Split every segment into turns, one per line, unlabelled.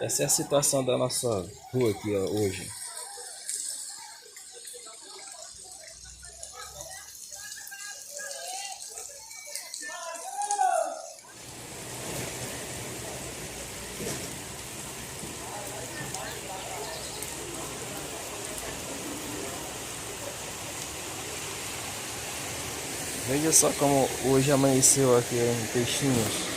Essa é a situação da nossa rua aqui, ó, hoje. Veja só como hoje amanheceu aqui em Peixinhos.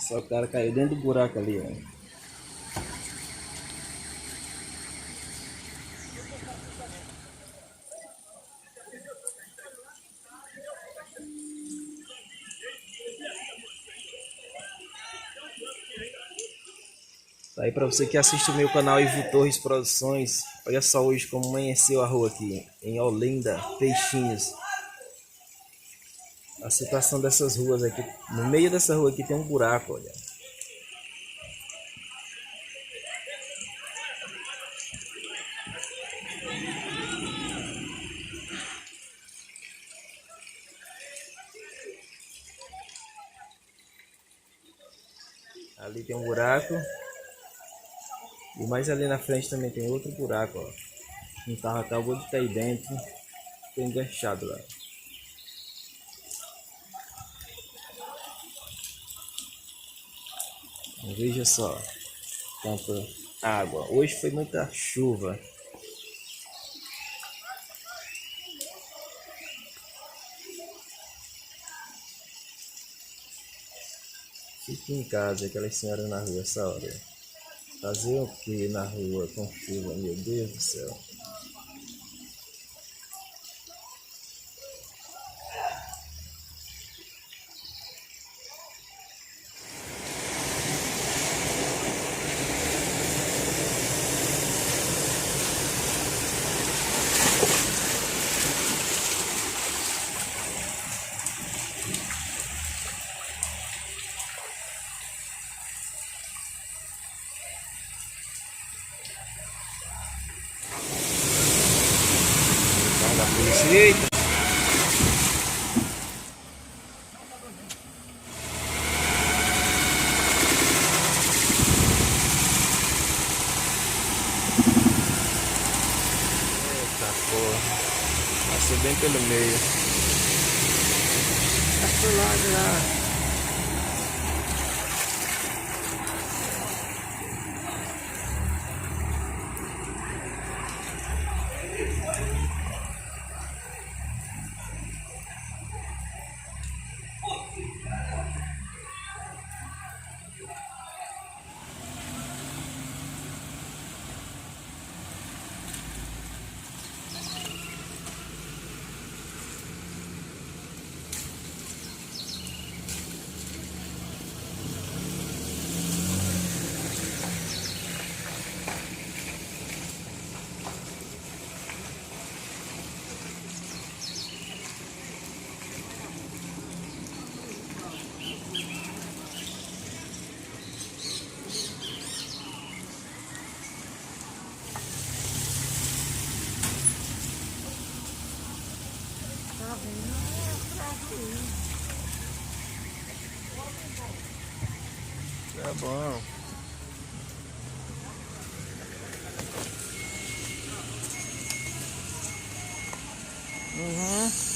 Só o cara caiu dentro do buraco ali, ó. Tá aí pra você que assiste o meu canal Ivo Torres Produções. Olha só hoje como amanheceu a rua aqui em Olinda, Peixinhos. A situação dessas ruas aqui. No meio dessa rua aqui tem um buraco, olha. Ali tem um buraco. E mais ali na frente também tem outro buraco, ó. Um carro acabou de cair dentro. Ficou enganchado lá. Veja só. Tanta água. Hoje foi muita chuva. Fique em casa, aquelas senhoras na rua essa hora. Fazer o que na rua com chuva, meu Deus do céu. Vai da polícia. Eita! Eita porra. Passou bem pelo meio. Passou lá. Tá bom. Uhum.